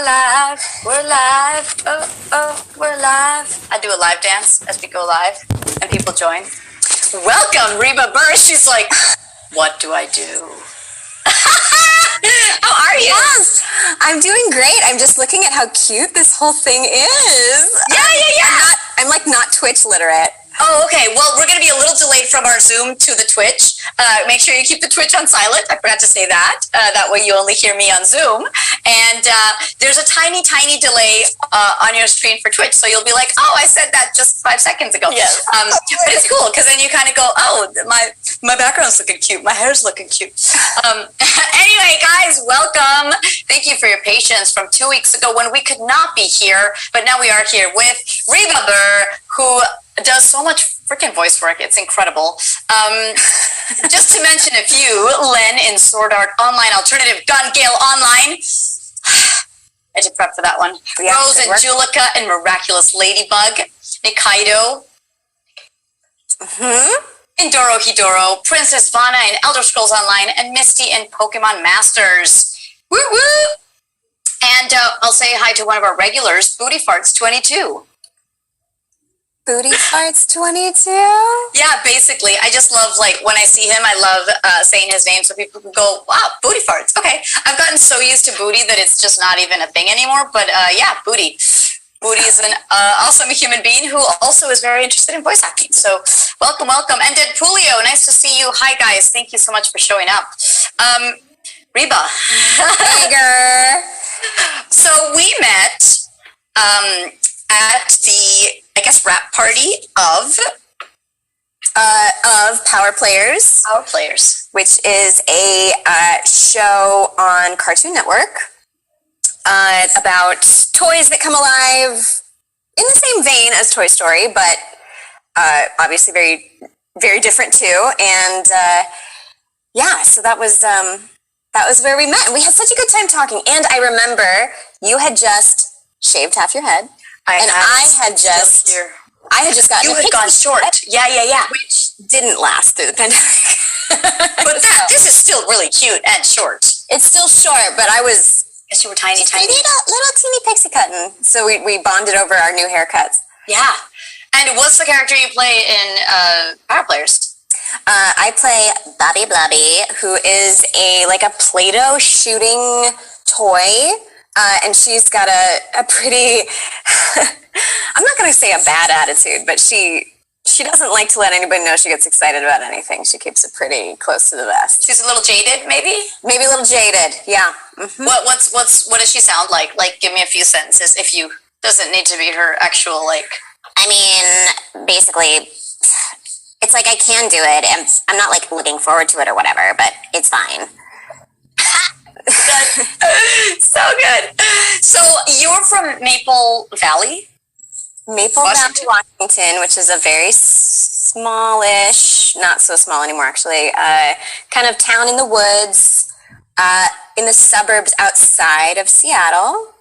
We're live. We're live. Oh, we're live. I do a live dance as we go live, and people join. Welcome, Reba bhur. She's like, what do I do? How are you? Yes, I'm doing great. I'm just looking at how cute this whole thing is. Yeah. I'm like not Twitch literate. Oh, okay. Well, we're going to be a little delayed from our Zoom to the Twitch. Make sure you keep the Twitch on silent. I forgot to say that. That way you only hear me on Zoom. And there's a tiny, tiny delay on your screen for Twitch. So you'll be like, oh, I said that just 5 seconds ago. Yes. But it's cool because then you kind of go, oh, my background's looking cute. My hair's looking cute. Anyway, guys, welcome. Thank you for your patience from 2 weeks ago when we could not be here. But now we are here with Reba bhur, who does so much freaking voice work. It's incredible. Just to mention a few, Len in Sword Art Online Alternative, Gun Gale Online. I did prep for that one. Yeah, Rose and Julika and Miraculous Ladybug. Nikaido. Indoro Hidoro. Princess Vana in Elder Scrolls Online. And Misty in Pokemon Masters. Woo woo! And I'll say hi to one of our regulars, Booty Farts 22. Booty Farts 22? Yeah, basically. I just love, like, when I see him, I love saying his name so people can go, wow, Booty Farts. Okay. I've gotten so used to Booty that it's just not even a thing anymore. But yeah, Booty. Booty is an awesome human being who also is very interested in voice acting. So welcome, welcome. And Deadpoolio, nice to see you. Hi, guys. Thank you so much for showing up. Reba. Hey, girl. So we met at the, I guess, rap party of Power Players. Power Players. Which is a show on Cartoon Network about toys that come alive in the same vein as Toy Story, but obviously very, very different too. And yeah, so that was where we met. And we had such a good time talking. And I remember you had just shaved half your head. I had just gotten you had gone short. Yeah. Which didn't last through the pandemic. But this is still really cute and short. It's still short, but I was... Yes, you were tiny. Little teeny pixie cutting. So we bonded over our new haircuts. Yeah. And what's the character you play in Power Players? I play Bobby Blobby, who is a Play-Doh shooting toy. And she's got a pretty, I'm not going to say a bad attitude, but she doesn't like to let anybody know she gets excited about anything. She keeps it pretty close to the vest. She's a little jaded, maybe? Maybe a little jaded, yeah. Mm-hmm. What does she sound like? Like, give me a few sentences if you, doesn't need to be her actual, like. I mean, basically, it's like I can do it, and I'm not, looking forward to it or whatever, but it's fine. Good. So good. So you're from Maple Valley? Maple Valley, Washington, which is a very smallish, not so small anymore actually, kind of town in the woods, in the suburbs outside of Seattle.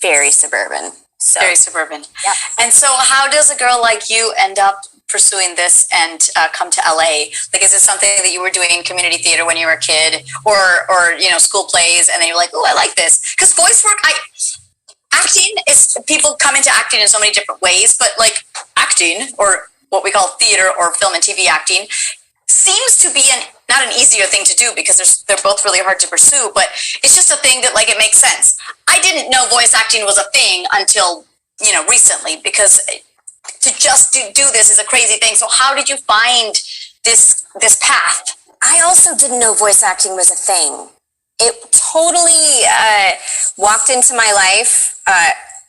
Very suburban. So. Very suburban. Yeah. And so how does a girl like you end up pursuing this and come to LA? Like, is it something that you were doing in community theater when you were a kid, or school plays, and then you're like, oh, I like this? Because voice work, acting is, people come into acting in so many different ways, but like acting, or what we call theater or film and TV acting, seems to be not an easier thing to do because they're both really hard to pursue, but it's just a thing that it makes sense. I didn't know voice acting was a thing until recently, because to just do this is a crazy thing. So how did you find this path? I also didn't know voice acting was a thing. It totally walked into my life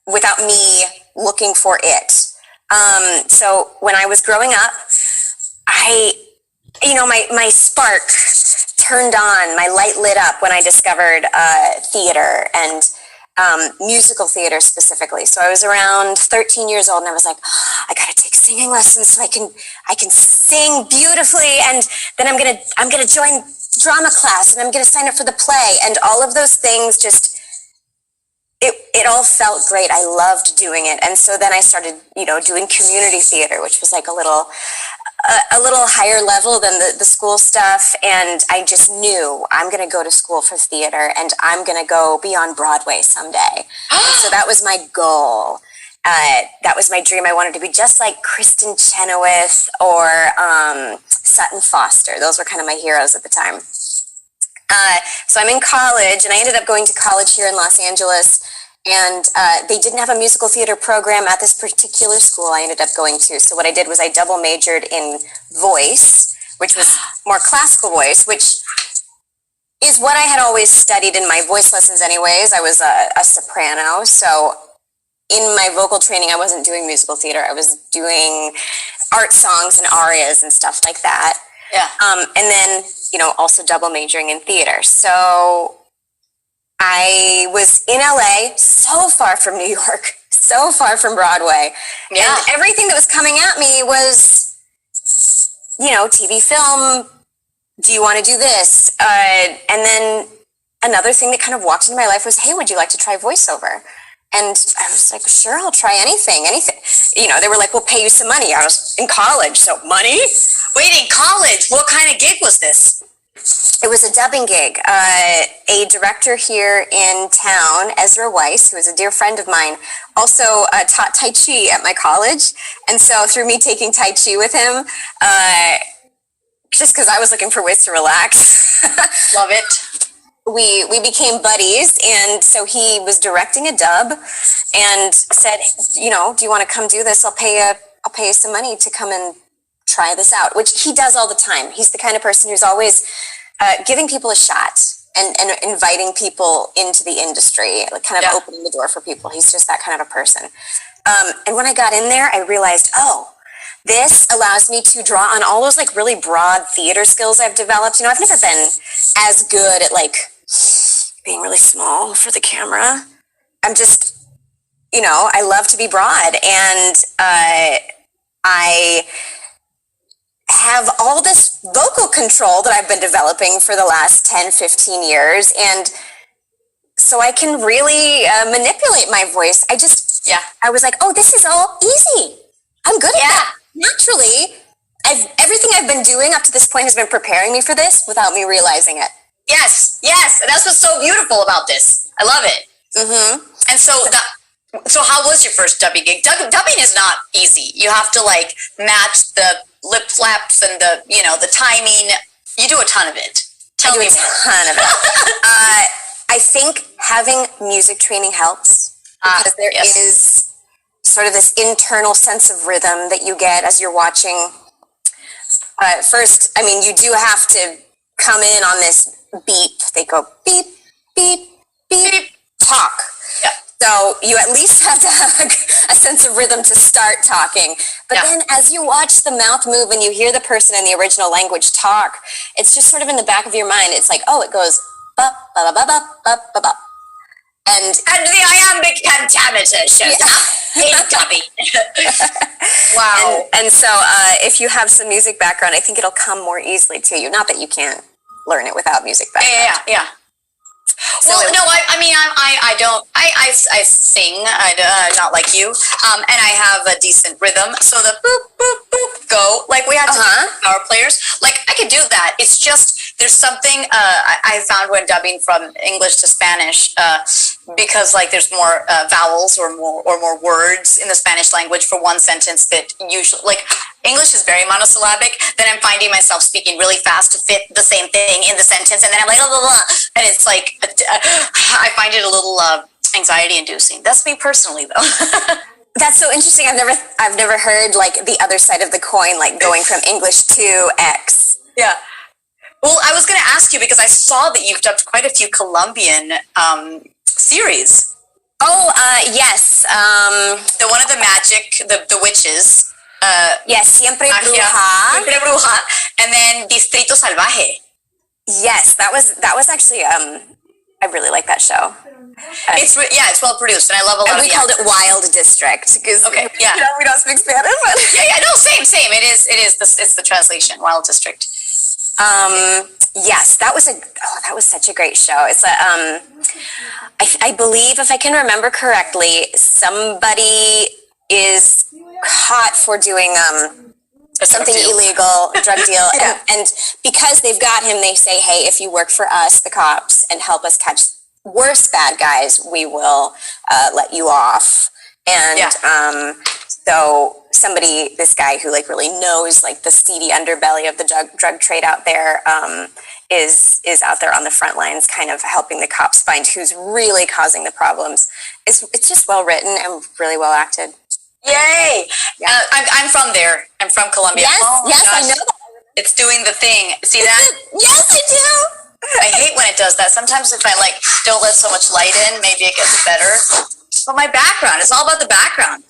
without me looking for it. So when I was growing up, my spark turned on, my light lit up when I discovered theater and musical theater specifically. So I was around 13 years old and I was like, I gotta take singing lessons so I can sing beautifully, and then I'm gonna join drama class and I'm gonna sign up for the play, and all of those things just it all felt great. I loved doing it. And so then I started, doing community theater, which was like a little a little higher level than the school stuff, and I just knew I'm going to go to school for theater, and I'm going to go be on Broadway someday. And so that was my goal. That was my dream. I wanted to be just like Kristen Chenoweth or Sutton Foster. Those were kind of my heroes at the time. So I'm in college, and I ended up going to college here in Los Angeles, and they didn't have a musical theater program at this particular school I ended up going to. So what I did was I double majored in voice, which was more classical voice, which is what I had always studied in my voice lessons anyways. I was a soprano, so in my vocal training, I wasn't doing musical theater. I was doing art songs and arias and stuff like that. Yeah. And then, also double majoring in theater. So I was in LA, so far from New York, so far from Broadway. Yeah. And everything that was coming at me was, TV, film. Do you want to do this? And then another thing that kind of walked into my life was, hey, would you like to try voiceover? And I was like, sure, I'll try anything. They were like, we'll pay you some money. I was in college, so money? Wait, in college? What kind of gig was this? It was a dubbing gig. A director here in town, Ezra Weiss, who is a dear friend of mine, also taught Tai Chi at my college. And so through me taking Tai Chi with him, just because I was looking for ways to relax. Love it. We became buddies, and so he was directing a dub and said, do you want to come do this? I'll pay you some money to come and try this out, which he does all the time. He's the kind of person who's always giving people a shot and inviting people into the industry, like kind of opening the door for people. He's just that kind of a person. And when I got in there, I realized, this allows me to draw on all those like really broad theater skills I've developed. I've never been as good at like being really small for the camera. I'm just, I love to be broad, and I have all this vocal control that I've been developing for the last 10, 15 years. And so I can really manipulate my voice. I was like, this is all easy. I'm good at that. Naturally, everything I've been doing up to this point has been preparing me for this without me realizing it. Yes. And that's what's so beautiful about this. I love it. Mm-hmm. And so how was your first dubbing gig? Dubbing is not easy. You have to like match the lip flaps and the timing. You do a ton of it. Tell me more. Ton of it. I think having music training helps because there is sort of this internal sense of rhythm that you get as you're watching. First, you do have to come in on this beep. They go beep, beep, beep, talk. Yeah. So you at least have to have a sense of rhythm to start talking. But then as you watch the mouth move and you hear the person in the original language talk, it's just sort of in the back of your mind. It's like, it goes ba ba ba ba ba ba ba ba. And the iambic pentameter shows up in dubbing. Wow. And so if you have some music background, I think it'll come more easily to you. Not that you can't learn it without music background. Yeah. So I don't. I sing. Not like you. And I have a decent rhythm. So the boop boop boop go like we had to do power players. Like I could do that. It's just there's something I found when dubbing from English to Spanish because like there's more vowels or more words in the Spanish language for one sentence that usually like English is very monosyllabic. Then I'm finding myself speaking really fast to fit the same thing in the sentence, and then I'm like blah, blah, blah. And it's like I find it a little anxiety inducing. That's me personally though. That's so interesting. I've never heard like the other side of the coin, like going from English to X. Yeah. Well, I was going to ask you because I saw that you've dubbed quite a few Colombian series. Oh, yes. The one of the magic, the witches. Yes, Siempre Bruja. Siempre Bruja. And then Distrito Salvaje. Yes, that was actually, I really like that show. It's well produced, and I love a lot. And we called it Wild District because we don't speak Spanish. But same. It's the translation, Wild District. Yes, that was such a great show. It's I believe, if I can remember correctly, somebody is caught for doing something illegal, drug deal. And because they've got him, they say, hey, if you work for us, the cops, and help us catch worse bad guys, we will let you off. And so this guy who like really knows like the seedy underbelly of the drug trade out there, is out there on the front lines, kind of helping the cops find who's really causing the problems. It's just well written and really well acted. Yay! Yeah. I'm from there. I'm from Colombia. Yes, yes, gosh. I know that. It's doing the thing. See that? Yes, I do. I hate when it does that. Sometimes if I like don't let so much light in, maybe it gets better. But my background, it's all about the background.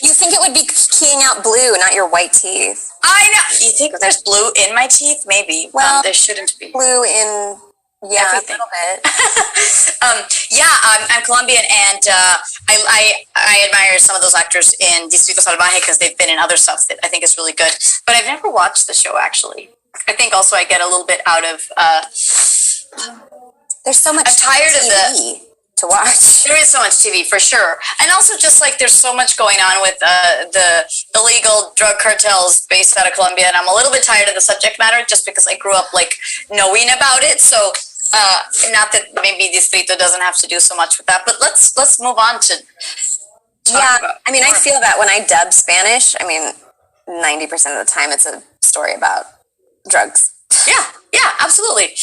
You think it would be keying out blue, not your white teeth? I know. You think there's blue in my teeth? Maybe. Well, there shouldn't be. Blue in, everything. A little bit. I'm Colombian, and I admire some of those actors in Distrito Salvaje because they've been in other stuff that I think is really good. But I've never watched the show, actually. I think also I get a little bit out of... there's so much I'm tired TV of to watch. There is so much TV, for sure. And also just like there's so much going on with the illegal drug cartels based out of Colombia, and I'm a little bit tired of the subject matter just because I grew up like knowing about it. So not that maybe Distrito doesn't have to do so much with that, but let's move on to I mean, I feel that when I dub Spanish, I mean, 90% of the time it's a story about drugs. Yeah, absolutely.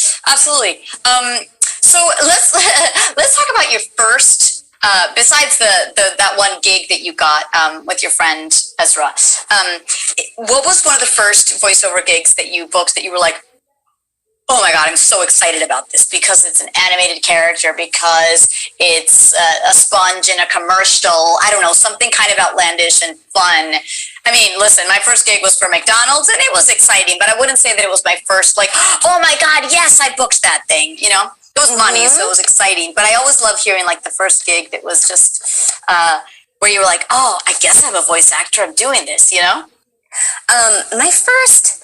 So let's talk about your first, besides that one gig that you got with your friend Ezra. What was one of the first voiceover gigs that you booked that you were like, oh my God, I'm so excited about this because it's an animated character, because it's a sponge in a commercial, I don't know, something kind of outlandish and fun. I mean, listen, my first gig was for McDonald's and it was exciting, but I wouldn't say that it was my first, like, oh my God, yes, I booked that thing, you know? It was money, so it was exciting. But I always love hearing like the first gig that was just where you were like, oh, I guess I'm a voice actor, I'm doing this, you know? My first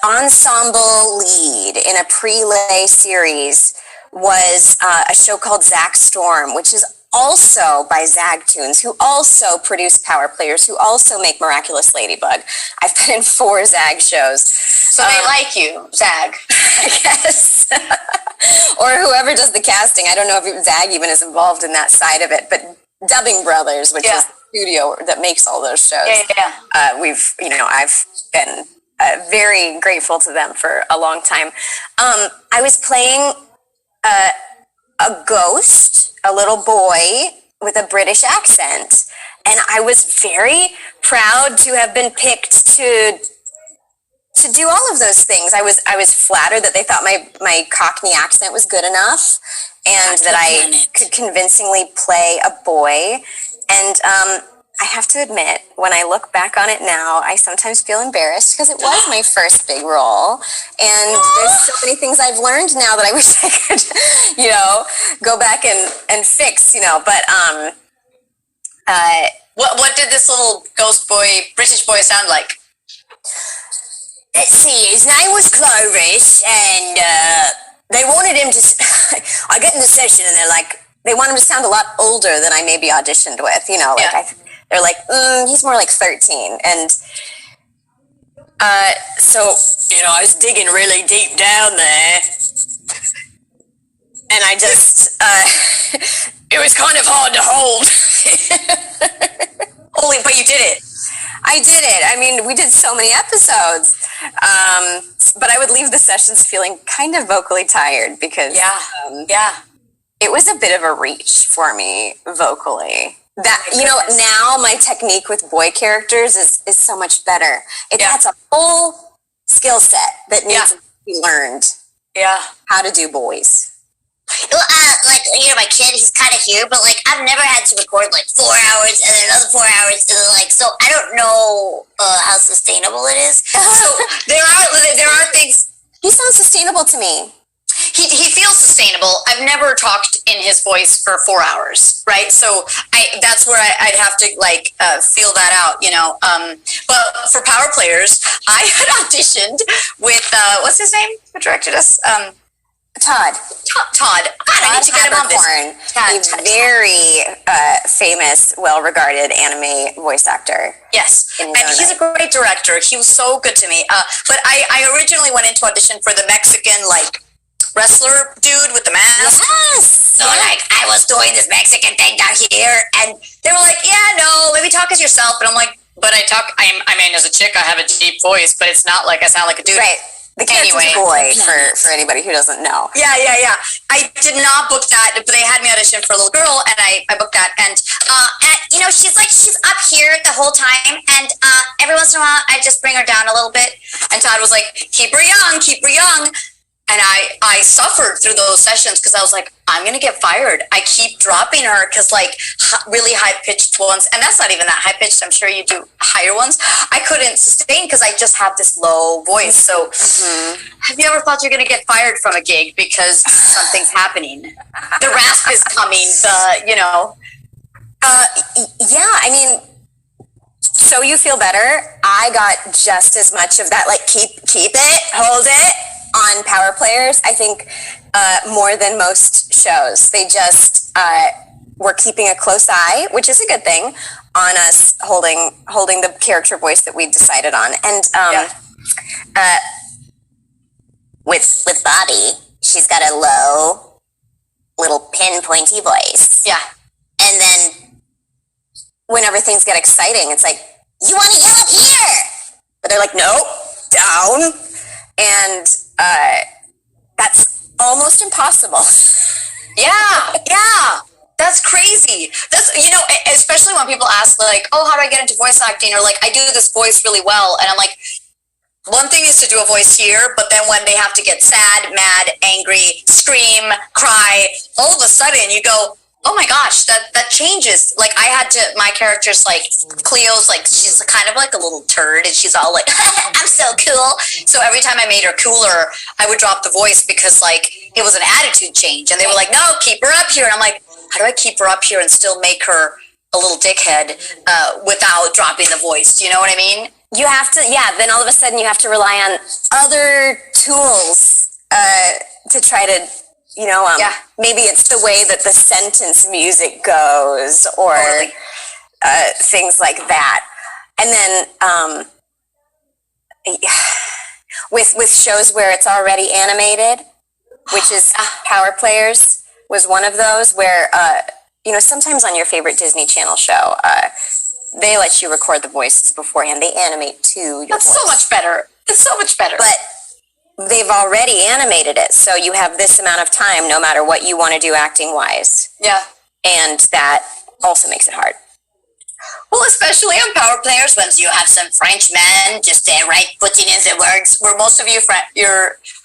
ensemble lead in a prelay series was a show called Zach Storm, which is also by Zag Tunes, who also produce Power Players, who also make Miraculous Ladybug. I've been in 4 Zag shows. So they like you, Zag. I guess. Or whoever does the casting. I don't know if Zag even is involved in that side of it, but Dubbing Brothers, which is the studio that makes all those shows. I've been very grateful to them for a long time. I was playing a ghost, a little boy with a British accent, and I was very proud to have been picked to do all of those things. I was flattered that they thought my Cockney accent was good enough, and that I could convincingly play a boy. And I have to admit, when I look back on it now, I sometimes feel embarrassed because it was my first big role. And there's so many things I've learned now that I wish I could, go back and fix, But what did this little ghost boy, British boy sound like? Let's see, his name was Clovis, and they wanted him to, I get in the session and they're like, they want him to sound a lot older than I maybe auditioned with, they're like, he's more like 13. And so, I was digging really deep down there. And I just, it was kind of hard to hold. But you did it. I did it. I mean, we did so many episodes. But I would leave the sessions feeling kind of vocally tired because it was a bit of a reach for me vocally. That now my technique with boy characters is so much better. That's a whole skill set that needs to be learned. Yeah. How to do boys. Well, my kid, he's kind of here, but I've never had to record 4 hours and then another 4 hours, and then so I don't know how sustainable it is. So there are things. He sounds sustainable to me. He feels sustainable. I've never talked in his voice for 4 hours, right? So that's where I'd have to feel that out, But for Power Players, I had auditioned with what's his name? Who directed us? Todd. Todd. God, I need to get him on this. A very famous, well-regarded anime voice actor. Yes, and he's a great director. He was so good to me. But I originally went into audition for the Mexican, like, wrestler dude with the mask. Yes! So, like, I was doing this Mexican thing down here, and they were like, yeah, no, maybe talk as yourself. And I'm like, but I mean, as a chick, I have a deep voice, but it's not like I sound like a dude. Right. The character's boy, for anybody who doesn't know. Yeah. I did not book that, but they had me audition for a little girl, and I booked that. And you know, she's up here the whole time, and every once in a while, I just bring her down a little bit. And Todd was like, keep her young. And I suffered through those sessions because I was like, I'm going to get fired. I keep dropping her because, like, really high-pitched ones, and that's not even that high-pitched. I'm sure you do higher ones. I couldn't sustain because I just have this low voice. So have you ever thought you're going to get fired from a gig because something's happening? The rasp is coming, Yeah, I mean, so you feel better. I got just as much of that, like, keep it, hold it, on Power Players, I think, more than most shows. They just were keeping a close eye, which is a good thing, on us holding the character voice that we decided on. And with Bobby, she's got a low, little pinpointy voice. Yeah. And then whenever things get exciting, it's like, you want to yell up here! But they're like, no, down. And that's almost impossible. Yeah. That's crazy. That's, especially when people ask, like, oh, how do I get into voice acting? Or, like, I do this voice really well. And I'm like, one thing is to do a voice here, but then when they have to get sad, mad, angry, scream, cry, all of a sudden you go, oh my gosh, that changes. Like, my character's like, Cleo's like, she's kind of like a little turd, and she's all like, I'm so cool. So every time I made her cooler, I would drop the voice because, like, it was an attitude change. And they were like, no, keep her up here. And I'm like, how do I keep her up here and still make her a little dickhead without dropping the voice? Do you know what I mean? You have to, then all of a sudden you have to rely on other tools to try to, maybe it's the way that the sentence music goes, or things like that. And then with shows where it's already animated, which is Power Players was one of those where, sometimes on your favorite Disney Channel show, they let you record the voices beforehand. They animate to your voice. So much better. It's so much better. But they've already animated it, so you have this amount of time no matter what you want to do acting-wise. Yeah. And that also makes it hard. Well, especially on Power Players, when you have some French men just putting in the words. Were most of you,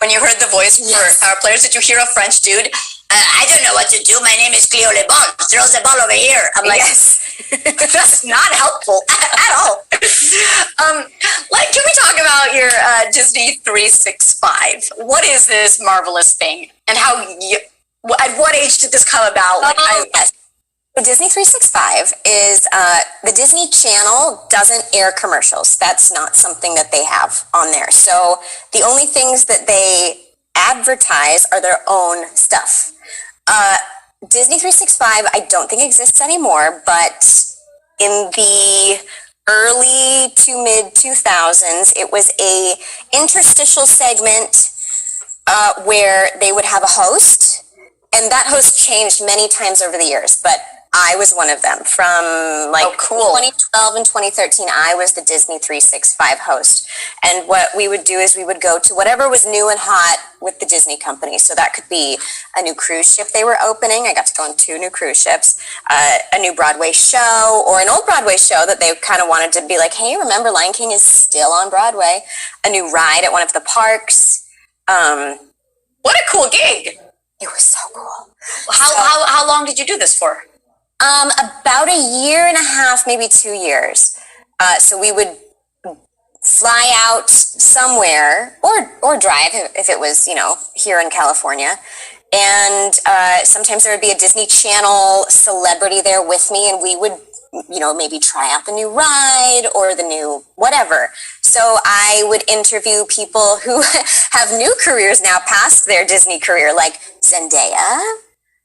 when you heard the voice for Power Players, did you hear a French dude? I don't know what to do. My name is Cleo Le Bon. Throw the ball over here. I'm like, yes. That's not helpful at all. Can we talk about your Disney 365? What is this marvelous thing, and at what age did this come about? The Disney 365 is the Disney Channel doesn't air commercials. That's not something that they have on there. So the only things that they advertise are their own stuff. Disney 365 I don't think exists anymore, but in the early to mid 2000s, it was a interstitial segment where they would have a host, and that host changed many times over the years, but I was one of them. From 2012 and 2013, I was the Disney 365 host. And what we would do is we would go to whatever was new and hot with the Disney company. So that could be a new cruise ship they were opening. I got to go on 2 new cruise ships, a new Broadway show, or an old Broadway show that they kind of wanted to be like, hey, remember Lion King is still on Broadway. A new ride at one of the parks. What a cool gig. It was so cool. How long did you do this for? About a year and a half, maybe 2 years. So we would fly out somewhere or drive if it was, here in California. And sometimes there would be a Disney Channel celebrity there with me, and we would maybe try out the new ride or the new whatever. So I would interview people who have new careers now past their Disney career, like Zendaya,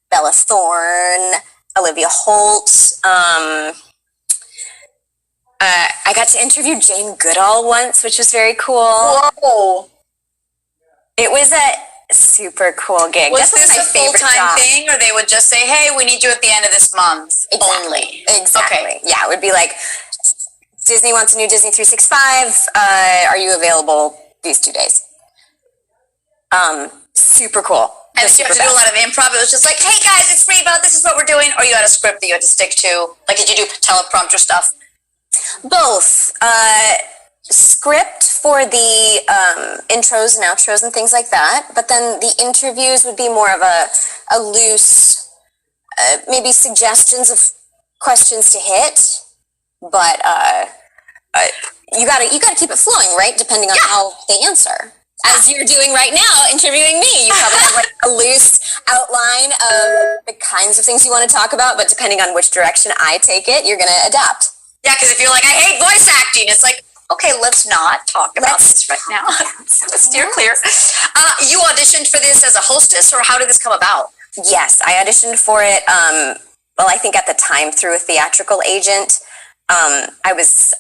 Bella Thorne, Olivia Holt. I got to interview Jane Goodall once, which was very cool. Whoa. It was a super cool gig. Was Definitely this a full-time thing, or they would just say, hey, we need you at the end of this month only? Exactly. Okay. Yeah, it would be like, Disney wants a new Disney 365. Are you available these 2 days? Super cool. And so you had to do a lot of improv. It was just like, hey guys, it's Reba, this is what we're doing. Or you had a script that you had to stick to? Like, did you do teleprompter stuff? Both. Script for the intros and outros and things like that. But then the interviews would be more of a loose, maybe suggestions of questions to hit. But you gotta keep it flowing, right? Depending on how they answer. As you're doing right now, interviewing me, you probably have like a loose outline of the kinds of things you want to talk about, but depending on which direction I take it, you're going to adapt. Yeah, because if you're like, I hate voice acting, it's like, okay, let's not talk about this right now. Let's steer clear. You auditioned for this as a hostess, or how did this come about? Yes, I auditioned for it. I think at the time through a theatrical agent. I was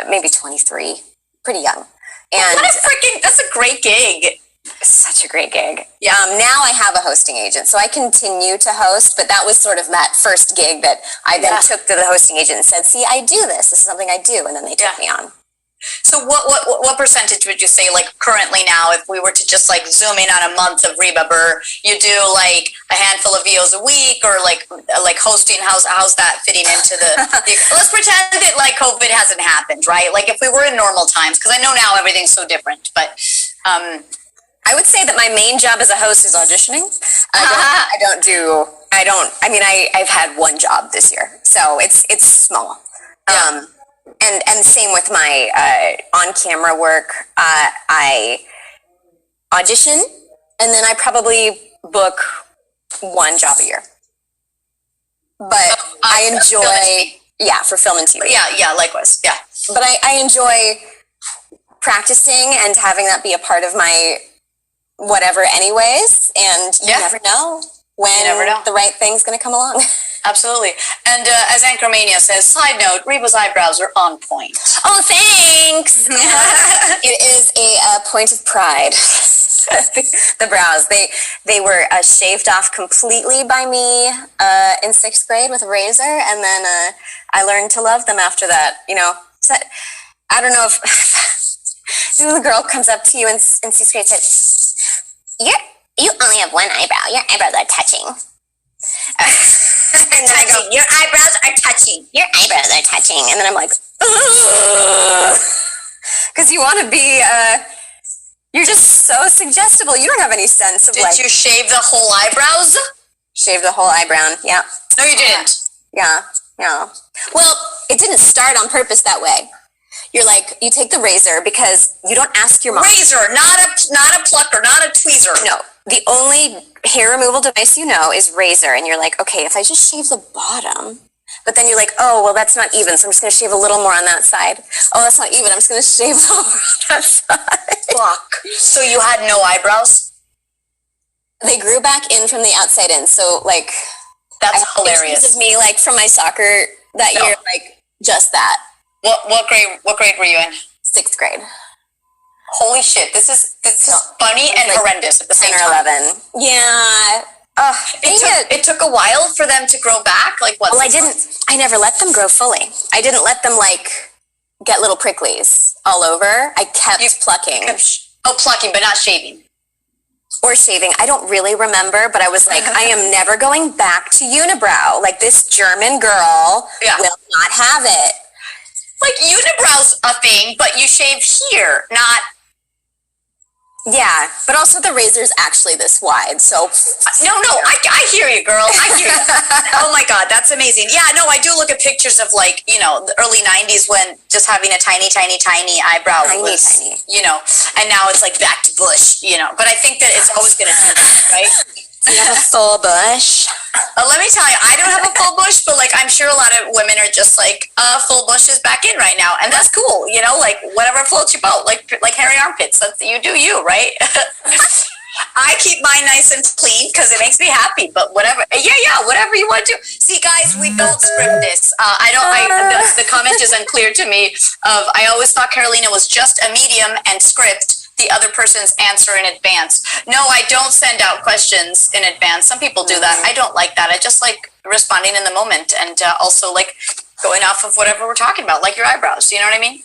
maybe 23, pretty young. And that's a great gig. Such a great gig. Yeah. Now I have a hosting agent, so I continue to host, but that was sort of that first gig that I then took to the hosting agent and said, see, I do this. This is something I do. And then they took me on. So what percentage would you say, like currently now, if we were to just like zoom in on a month of Reba Bhur, you do like a handful of VOs a week, or like hosting, how's that fitting into the let's pretend that like COVID hasn't happened, right? Like if we were in normal times, because I know now everything's so different, but I would say that my main job as a host is auditioning. I've had one job this year, so it's small. Yeah. And same with my on-camera work. I audition, and then I probably book one job a year. But I enjoy, for film and TV. Yeah, likewise, yeah. But I enjoy practicing and having that be a part of my whatever anyways, and you never know when the right thing's going to come along. Absolutely. And as Anchormania says, side note, Reba's eyebrows are on point. Oh, thanks! It is a point of pride. The brows. They were shaved off completely by me in 6th grade with a razor, and then I learned to love them after that. So, I don't know if the girl comes up to you in 6th grade and says, you only have one eyebrow. Your eyebrows are touching. And then I go, your eyebrows are touching. Your eyebrows are touching. And then I'm like, because you want to be, you're just so suggestible. You don't have any sense of Did you shave the whole eyebrows? Shave the whole eyebrow, yeah. No, you didn't. Yeah. Well, it didn't start on purpose that way. You're like, you take the razor because you don't ask your mom. Razor, not a plucker, not a tweezer. No, the only hair removal device is razor. And you're like, okay, if I just shave the bottom, but then you're like, oh, well, that's not even, so I'm just going to shave a little more on that side. Oh, that's not even, I'm just going to shave more on that side. Fuck. So you had no eyebrows? They grew back in from the outside in, so like... That's hilarious. Pictures of me, like, from my soccer that year, like, just that. What grade were you in? 6th grade. Holy shit! This is funny and like horrendous at the same time. 10 or 11. Yeah. It took a while for them to grow back. Like what? Well, I never let them grow fully. I didn't let them like get little pricklies all over. I kept plucking. Plucking, but not shaving. Or shaving. I don't really remember, but I was like, I am never going back to unibrow. Like this German girl will not have it. Like unibrow's a thing, but you shave here, not. Yeah, but also the razor's actually this wide, so. No, I hear you, girl. I hear you. Oh my God, that's amazing. Yeah, no, I do look at pictures of like, the early 90s when just having a tiny eyebrow was, tiny. And now it's like back to bush, but I think that it's always going to do that, right? You have a full bush. Let me tell you, I don't have a full bush, but like I'm sure a lot of women are just like, full bush is back in right now, and that's cool. You know, like whatever floats your boat, like hairy armpits. That's you do you, right? I keep mine nice and clean because it makes me happy. But whatever, yeah, whatever you want to do. See, guys, we don't script this. The comment is unclear to me. I always thought Carolina was just a medium and script the other person's answer in advance. No, I don't send out questions in advance. Some people do that. I don't like that. I just like responding in the moment, and also like going off of whatever we're talking about, like your eyebrows. You know what I mean?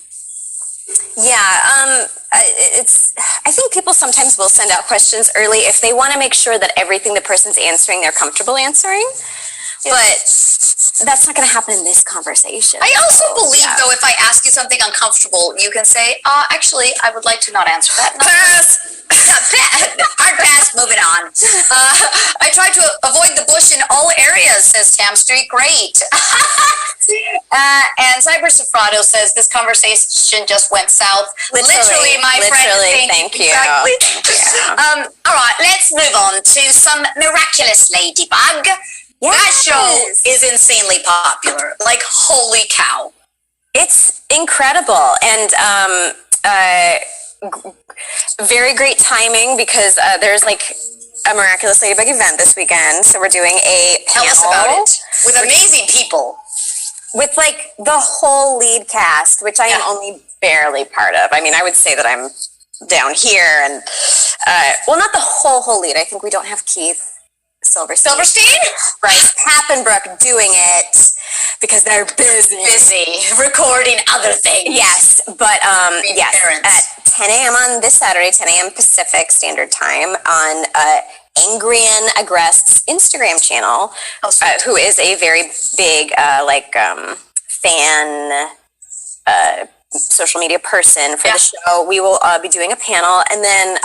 Yeah, I think people sometimes will send out questions early if they want to make sure that everything the person's answering, they're comfortable answering. But that's not going to happen in this conversation. I also believe, though, if I ask you something uncomfortable, you can say, actually, I would like to not answer that. Pass. Hard pass. Moving on. I try to avoid the bush in all areas, says Tam Street. Great. And Cyber Sofrado says this conversation just went south. Literally, my friend. Thank you. Exactly. Thank you. All right, let's move on to some miraculous ladybug. Yes. That show is insanely popular. Like, holy cow. It's incredible. And very great timing because there's like a Miraculous Ladybug event this weekend. So we're doing a panel. Tell us about it. With amazing people. With like the whole lead cast, which I am only barely part of. I mean, I would say that I'm down here and, well, not the whole lead. I think we don't have Keith Silverstein? Bryce Pappenbrook doing it because they're busy recording other things. Yes, but yes, at 10 a.m. on this Saturday, 10 a.m. Pacific Standard Time on Angrian Agrest's Instagram channel, who is a very big fan social media person for the show. We will be doing a panel, and then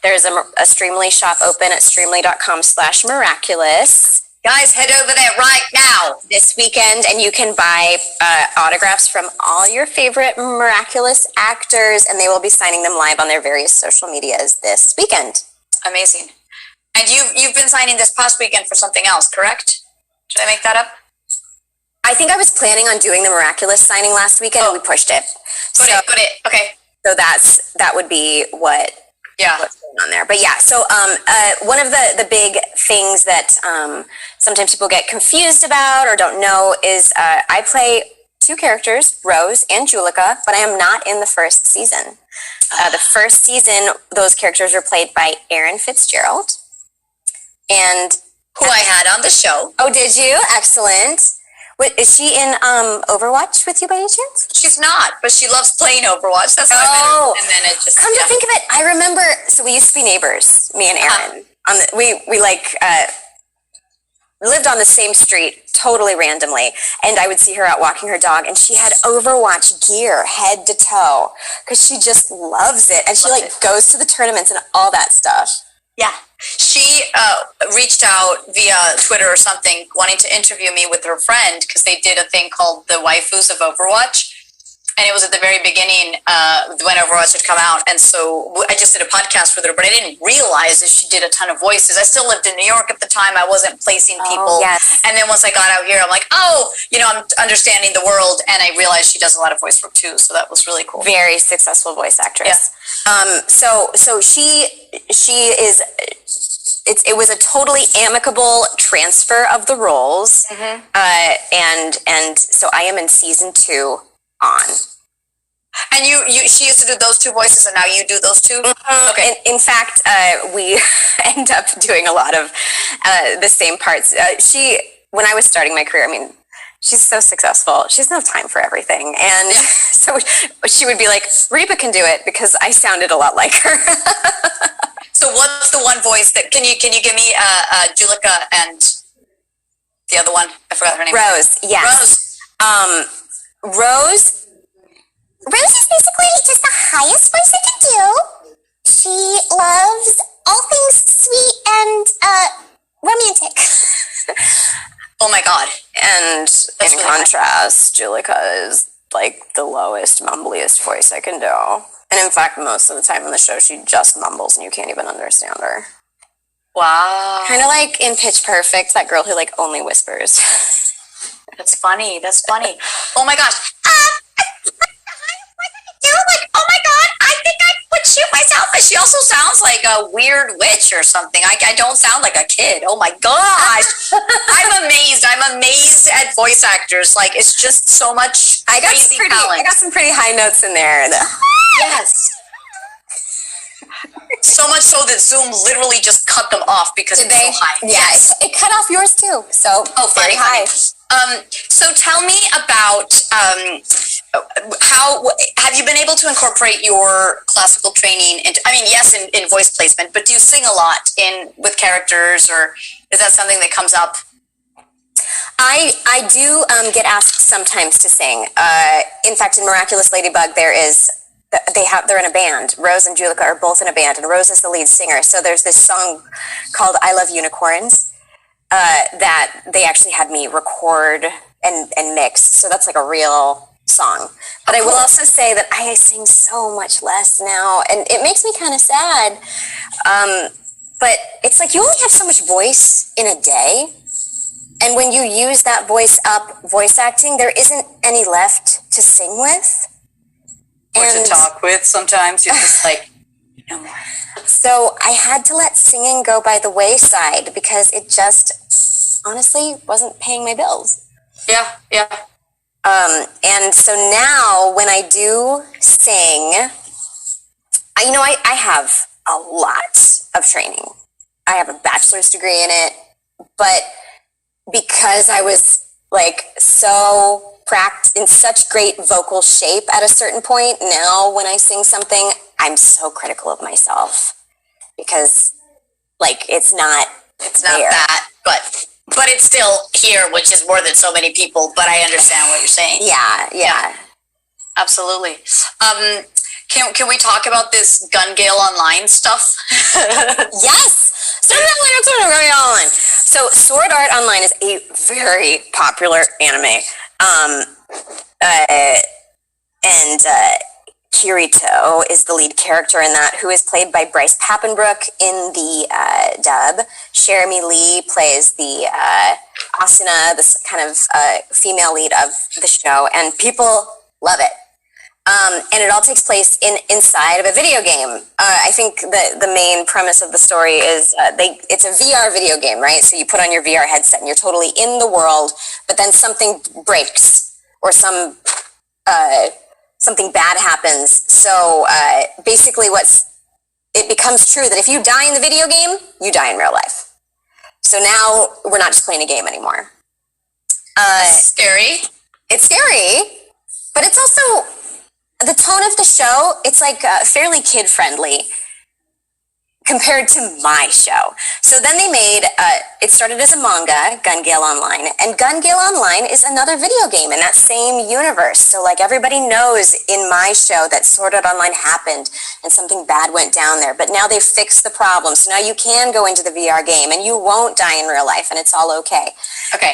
there's a Streamly shop open at streamly.com/miraculous. Guys, head over there right now this weekend, and you can buy autographs from all your favorite Miraculous actors, and they will be signing them live on their various social medias this weekend. Amazing. And you've been signing this past weekend for something else, correct? Did I make that up? I think I was planning on doing the Miraculous signing last weekend, and we pushed it. Got it. Okay. So that would be what's going on there. But yeah, so one of the big things that sometimes people get confused about or don't know is I play two characters, Rose and Julika, but I am not in the first season. The first season, those characters were played by Erin Fitzgerald, and who I had on the show. Oh, did you? Excellent. Is she in Overwatch with you by any chance? She's not, but she loves playing Overwatch. That's how I met her. And then it just come to think of it, I remember. So we used to be neighbors, me and Erin. We lived on the same street, totally randomly, and I would see her out walking her dog, and she had Overwatch gear head to toe because she just loves it, and she goes to the tournaments and all that stuff. Yeah. She reached out via Twitter or something wanting to interview me with her friend because they did a thing called the Waifus of Overwatch. And it was at the very beginning when Overwatch had come out. And so I just did a podcast with her, but I didn't realize that she did a ton of voices. I still lived in New York at the time. I wasn't placing people. Yes. And then once I got out here, I'm like, I'm understanding the world. And I realized she does a lot of voice work too. So that was really cool. Very successful voice actress. Yeah. So she is... It was a totally amicable transfer of the roles, and so I am in season 2 on. And she used to do those two voices, and now you do those two. Okay. In fact, we end up doing a lot of the same parts. When I was starting my career, I mean, she's so successful. She has no time for everything, and so she would be like, "Reba can do it," because I sounded a lot like her. So what's the one voice that can you give me Julika and the other one? I forgot her name. Rose. Yes. Rose is basically just the highest voice I can do. She loves all things sweet and romantic. Oh my God. And in contrast, Julika is like the lowest, mumbliest voice I can do. And in fact, most of the time in the show, she just mumbles and you can't even understand her. Wow. Kind of like in Pitch Perfect, that girl who like only whispers. That's funny. That's funny. Oh my gosh. Like, oh my God, I think I would shoot myself. But she also sounds like a weird witch or something. I don't sound like a kid. Oh my gosh. I'm amazed at voice actors. Like, it's just so much crazy talent. I got some pretty high notes in there. Yes. So much so that Zoom literally just cut them off because it's so high. Yeah, yes. It cut off yours too. So very high. So tell me about how have you been able to incorporate your classical training into? I mean, yes, in voice placement, but do you sing a lot with characters, or is that something that comes up? I do get asked sometimes to sing. In fact, in Miraculous Ladybug, they're in a band. Rose and Julika are both in a band, and Rose is the lead singer. So there's this song called "I Love Unicorns" that they actually had me record and mix. So that's like a real song. But I will also say that I sing so much less now, and it makes me kind of sad. But it's like you only have so much voice in a day. And when you use that voice up voice acting, there isn't any left to sing with. Or to talk with sometimes. You're just like, no more. So I had to let singing go by the wayside because it just honestly wasn't paying my bills. Yeah. And so now when I do sing, I have a lot of training. I have a bachelor's degree in it, but because I was like so in such great vocal shape at a certain point, now when I sing something, I'm so critical of myself because like it's not there. That, but it's still here, which is more than so many people, but I understand what you're saying. Yeah. Absolutely. Can we talk about this Gun Gale Online stuff? Yes. Sword Art Online. So Sword Art Online is a very popular anime. And Kirito is the lead character in that, who is played by Bryce Papenbrook in the dub. Jeremy Lee plays the Asuna, this kind of female lead of the show, and people love it. And it all takes place inside of a video game. I think the main premise of the story is it's a VR video game, right? So you put on your VR headset and you're totally in the world, but then something breaks or something bad happens. So basically it becomes true that if you die in the video game, you die in real life. So now we're not just playing a game anymore. Scary. It's scary, but it's also... the tone of the show, it's like fairly kid-friendly compared to my show. So then they made, it started as a manga, Gun Gale Online, and Gun Gale Online is another video game in that same universe. So like everybody knows in my show that Sword Art Online happened and something bad went down there, but now they've fixed the problem. So now you can go into the VR game and you won't die in real life and it's all okay. Okay.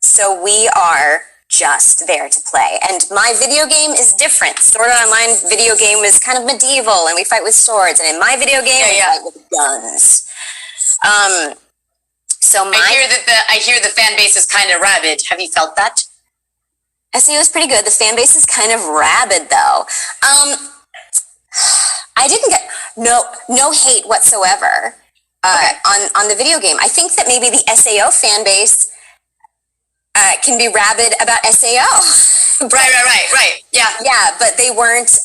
So we are just there to play. And my video game is different. Sword Art Online video game is kind of medieval and we fight with swords. And in my video game, we fight with guns. So I hear the fan base is kind of rabid. Have you felt that? SEO is pretty good. The fan base is kind of rabid though. I didn't get no hate whatsoever on the video game. I think that maybe the SAO fan base can be rabid about SAO. Right. Yeah, but they weren't,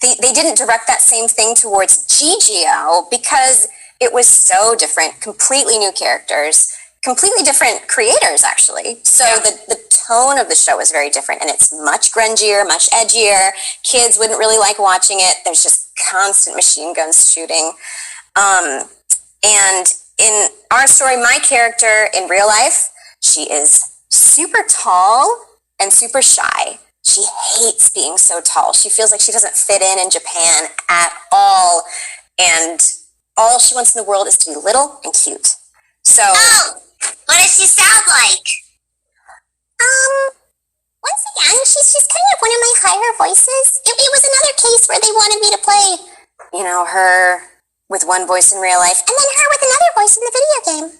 they didn't direct that same thing towards GGO because it was so different, completely new characters, completely different creators, actually. So the tone of the show was very different, and it's much grungier, much edgier. Kids wouldn't really like watching it. There's just constant machine guns shooting. And in our story, my character in real life, she is super tall and super shy. She hates being so tall. She feels like she doesn't fit in Japan at all. And all she wants in the world is to be little and cute. So... oh, what does she sound like? Once again, she's kind of one of my higher voices. It was another case where they wanted me to play, her with one voice in real life, and then her with another her voice in the video game.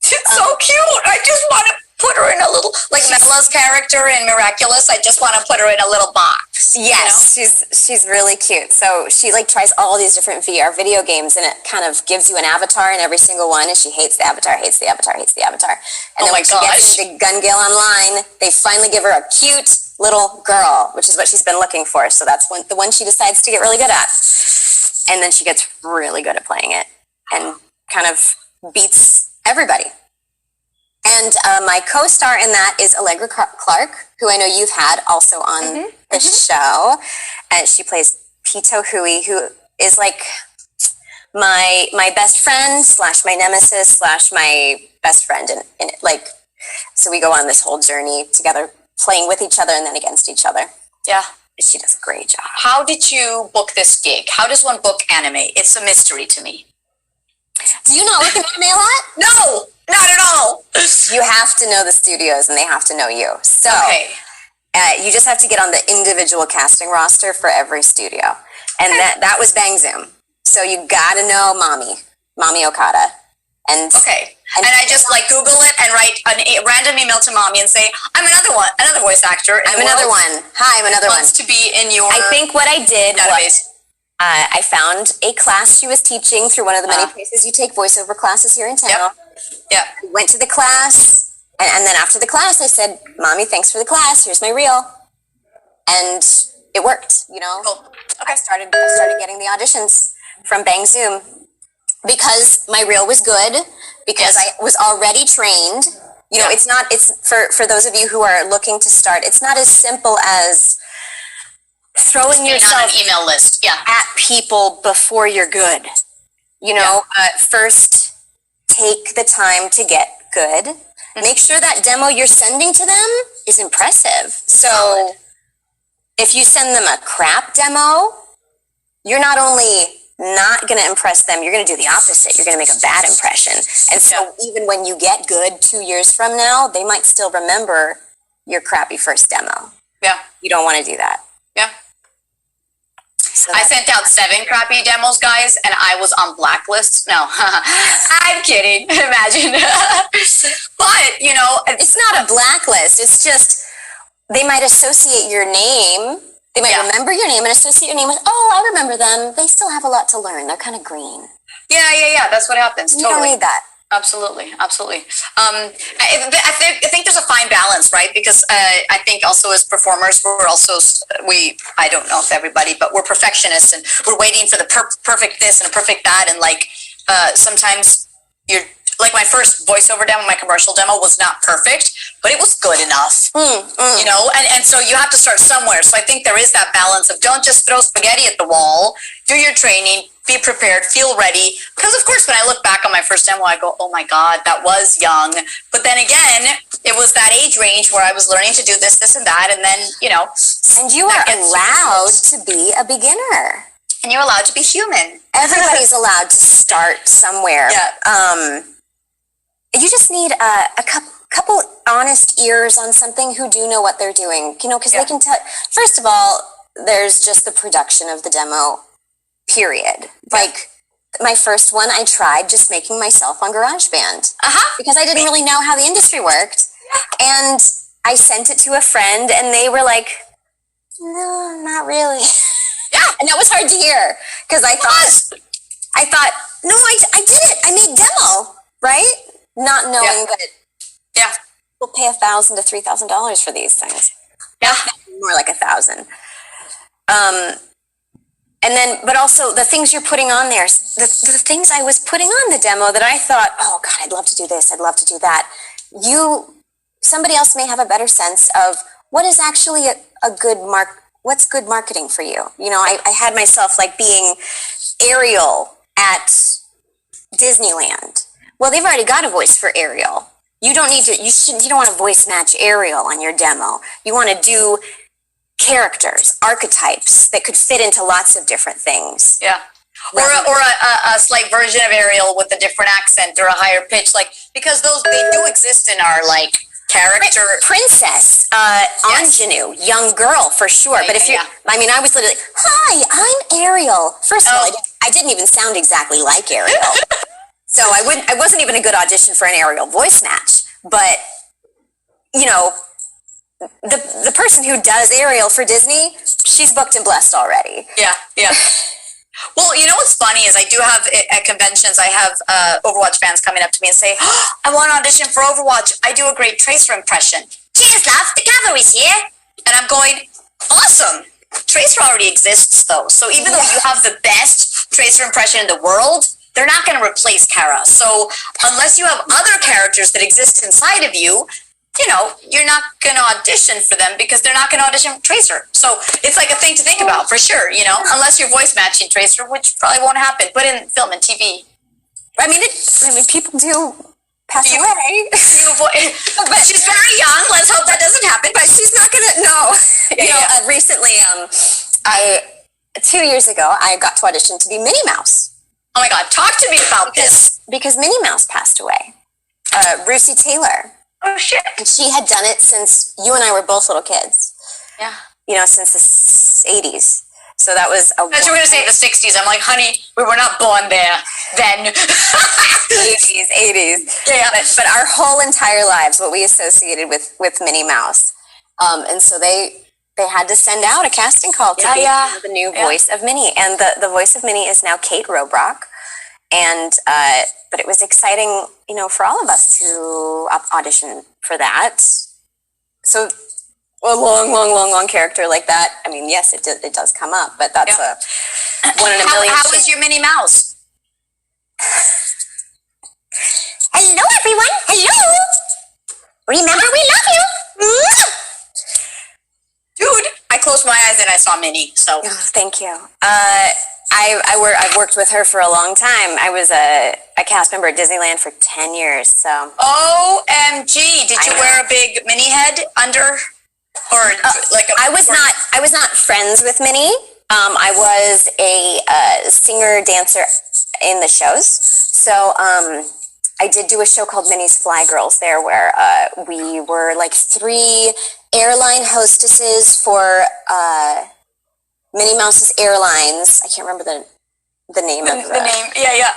It's so cute. I just want to put her in a little, like Bella's character in Miraculous. I just want to put her in a little box. Yes, you know? she's really cute. So she like tries all these different VR video games, and it kind of gives you an avatar in every single one. And she hates the avatar, hates the avatar, hates the avatar. And then when she gets into Gun Gale Online, they finally give her a cute little girl, which is what she's been looking for. So that's the one she decides to get really good at. And then she gets really good at playing it and kind of beats everybody. And my co-star in that is Allegra Clark, who I know you've had also on the show. And she plays Pito Hui, who is like my best friend / my nemesis / my best friend. And like, so we go on this whole journey together, playing with each other and then against each other. Yeah. She does a great job. How did you book this gig? How does one book anime? It's a mystery to me. Do you not look at anime a lot? No, not at all. You have to know the studios and they have to know you. So you just have to get on the individual casting roster for every studio. And that was Bang Zoom. So you gotta know Mami Okada. And and I just like Google it and write a random email to Mommy and say, I'm another voice actor. I'm another one. Hi, I'm another one. Wants to be in your I think what I did database. was I found a class she was teaching through one of the many places you take voiceover classes here in town. Yep. Went to the class, and then after the class, I said, Mommy, thanks for the class. Here's my reel. And it worked, you know. Cool. I started getting the auditions from Bang Zoom because my reel was good, because I was already trained. You know, it's for those of you who are looking to start, it's not as simple as throwing yourself on an email list at people before you're good. You know, first take the time to get good. Make sure that demo you're sending to them is impressive. So if you send them a crap demo, you're not only not going to impress them, you're going to do the opposite. You're going to make a bad impression. And so even when you get good 2 years from now, they might still remember your crappy first demo. Yeah. You don't want to do that. Yeah. So I sent out 7 crappy demos, guys, and I was on blacklists. No, I'm kidding. Imagine. But, you know, it's not a blacklist. It's just they might associate your name. They might remember your name and associate your name with, oh, I remember them. They still have a lot to learn. They're kind of green. Yeah. That's what happens. You don't need that. Absolutely. I think there's a fine balance, right? Because I think also as performers, I don't know if everybody, but we're perfectionists and we're waiting for the perfect this and a perfect that. And like sometimes you're like my first voiceover demo, my commercial demo was not perfect, but it was good enough, you know? And so you have to start somewhere. So I think there is that balance of don't just throw spaghetti at the wall, do your training, be prepared, feel ready. Because of course, when I look back on my first demo, I go, oh my God, that was young. But then again, it was that age range where I was learning to do this and that. And then, you know. And you are allowed to be a beginner. And you're allowed to be human. Everybody's allowed to start somewhere. Yeah. You just need a couple honest ears on something who do know what they're doing, you know, because they can tell. First of all, there's just the production of the demo, period. Like my first one, I tried just making myself on GarageBand because I didn't really know how the industry worked. And I sent it to a friend and they were like, no, not really. And that was hard to hear because I thought, no, I did it. I made demo, right? Not knowing that we'll pay $1,000 to $3,000 for these things. More like 1,000. And then, but also the things you're putting on there, the things I was putting on the demo that I thought, oh God, I'd love to do this, I'd love to do that. Somebody else may have a better sense of what is actually what's good marketing for you. You know, I had myself like being Ariel at Disneyland. Well, they've already got a voice for Ariel. You don't want to voice match Ariel on your demo. You want to do characters, archetypes that could fit into lots of different things. Yeah. Or a slight version of Ariel with a different accent or a higher pitch, like, because they do exist in our like character. Princess, ingenue, young girl for sure. But if you're, I mean, I was literally, hi, I'm Ariel. First of all, I didn't even sound exactly like Ariel. So I wasn't even a good audition for an Ariel voice match. But, you know, the person who does Ariel for Disney, she's booked and blessed already. Yeah, yeah. Well, you know what's funny is I do have at conventions, I have Overwatch fans coming up to me and say, oh, I want to audition for Overwatch. I do a great Tracer impression. Cheers, love. The cavalry's here. And I'm going, awesome. Tracer already exists, though. So even though you have the best Tracer impression in the world, they're not going to replace Kara. So unless you have other characters that exist inside of you, you know, you're not going to audition for them because they're not going to audition for Tracer. So it's like a thing to think about for sure, you know, unless you're voice matching Tracer, which probably won't happen, but in film and TV. I mean, people do pass away. But she's very young. Let's hope that doesn't happen. But she's not going to, no. Recently, 2 years ago, I got to audition to be Minnie Mouse. Oh my God, talk to me about this. Because Minnie Mouse passed away. Russi Taylor. Oh, shit. And she had done it since you and I were both little kids. Yeah. You know, since the 80s. So that was a... As you were going to say the 60s. I'm like, honey, we were not born there then. 80s. Yeah. But our whole entire lives, what we associated with Minnie Mouse. And so they had to send out a casting call to be the new voice of Minnie. And the voice of Minnie is now Kate Robrock. And... but it was exciting, you know, for all of us to audition for that. So a long character like that. I mean, yes, it does come up, but that's a one in a million. How was your Minnie Mouse? Hello, everyone. Hello. Remember, we love you. Dude, I closed my eyes and I saw Minnie. So thank you. I've worked with her for a long time. I was a cast member at Disneyland for 10 years. So OMG, did you wear a big Minnie head under, or like I was not friends with Minnie. I was a singer dancer in the shows. So I did do a show called Minnie's Fly Girls there, where we were like 3 airline hostesses for Minnie Mouse's Airlines. I can't remember the name of the name. Yeah.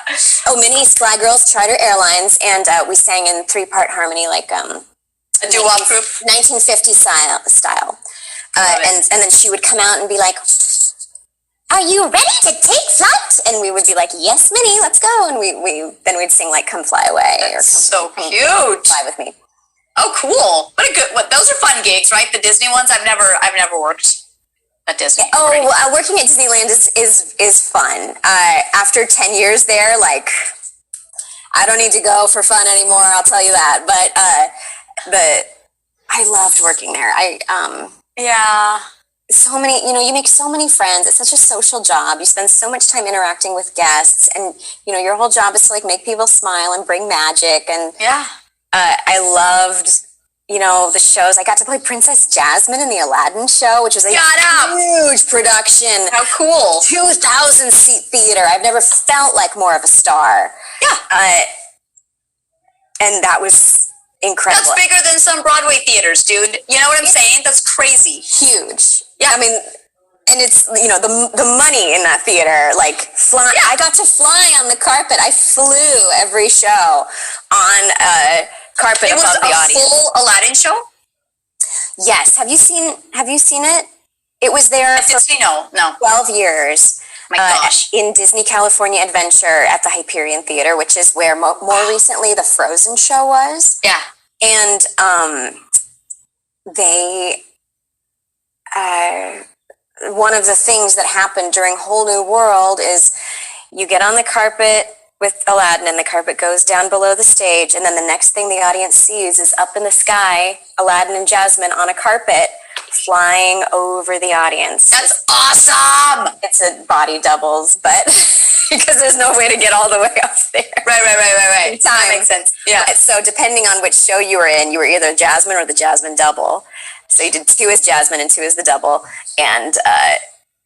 Oh, Minnie's Fly Girls Charter Airlines, and we sang in 3-part harmony, like a doo-wop group, 1950 style. And then she would come out and be like, "Are you ready to take flight?" And we would be like, "Yes, Minnie, let's go." And we'd sing like "Come Fly Away" or so cute. Fly with me. Oh, cool! Those are fun gigs, right? The Disney ones. I've never worked at Disney. Working at Disneyland is fun. After 10 years there, like, I don't need to go for fun anymore, I'll tell you that. But I loved working there. So many, you know, you make so many friends. It's such a social job. You spend so much time interacting with guests, and, you know, your whole job is to like make people smile and bring magic. And I loved, you know, the shows. I got to play Princess Jasmine in the Aladdin show, which was a huge production. How cool. 2,000 seat theater. I've never felt like more of a star. Yeah. And that was incredible. That's bigger than some Broadway theaters, dude. You know what I'm saying? That's crazy. Huge. Yeah. I mean, and it's, you know, the money in that theater, like fly. Yeah. I got to fly on the carpet. I flew every show on carpet above the audience. It was a full Aladdin show? Yes. Have you seen it? It was there for Disney, no. 12 years. My gosh. In Disney California Adventure at the Hyperion Theater, which is where more recently the Frozen show was. Yeah. And they one of the things that happened during Whole New World is you get on the carpet with Aladdin and the carpet goes down below the stage, and then the next thing the audience sees is up in the sky, Aladdin and Jasmine on a carpet flying over the audience. That's awesome! It's a body doubles, but because there's no way to get all the way up there. Right. That makes sense. Yeah. So depending on which show you were in, you were either Jasmine or the Jasmine double. So you did 2 as Jasmine and 2 as the double. And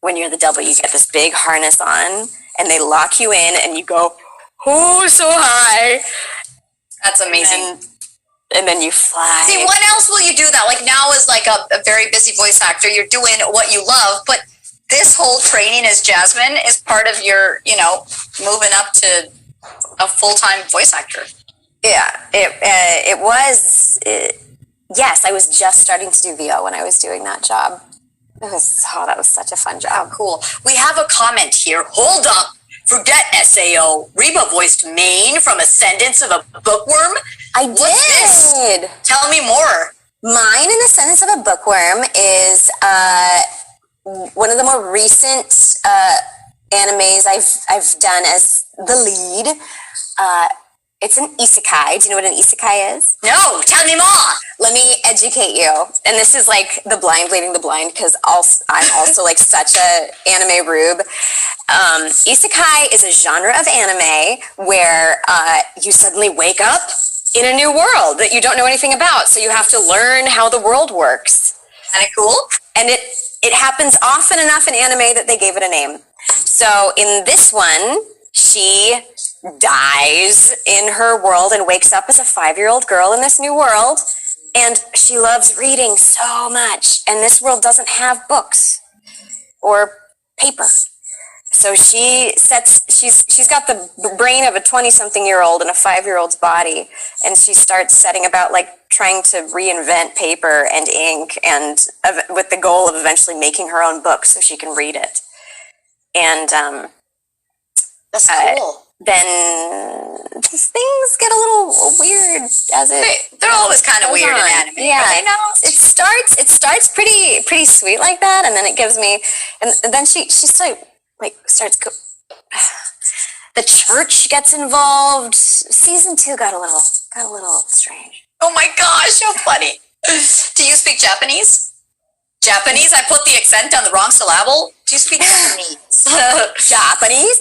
when you're the double, you get this big harness on, and they lock you in, and you go, oh, so high. That's amazing. and then you fly. See, when else will you do that? Like now as like a very busy voice actor, you're doing what you love, but this whole training as Jasmine is part of your, moving up to a full-time voice actor. Yeah, it was. Yes, I was just starting to do VO when I was doing that job. That was such a fun job. Oh, cool. We have a comment here. Hold up. Forget SAO. Reba voiced Maine from Ascendance of a Bookworm. I What's did. This? Tell me more. Mine in Ascendance of a Bookworm is one of the more recent animes I've done as the lead. It's an isekai. Do you know what an isekai is? No, tell me more. Let me educate you. And this is like the blind leading the blind, because I'm also like such a anime rube. Isekai is a genre of anime where you suddenly wake up in a new world that you don't know anything about. So you have to learn how the world works. Kind of cool. And it happens often enough in anime that they gave it a name. So in this one, she dies in her world and wakes up as a 5-year-old girl in this new world. And she loves reading so much. And this world doesn't have books or paper. So she's got the brain of a 20-something-year-old in a 5-year-old's body. And she starts setting about like trying to reinvent paper and ink, and with the goal of eventually making her own book so she can read it. And that's cool. Then things get a little weird as they're always kind of weird in anime. Yeah, it starts pretty sweet like that, and then it gives me, and then she starts the church gets involved. Season 2 got a little strange. Oh my gosh, how funny. Do you speak Japanese? Japanese? I put the accent on the wrong syllable. Do you speak Japanese? Japanese?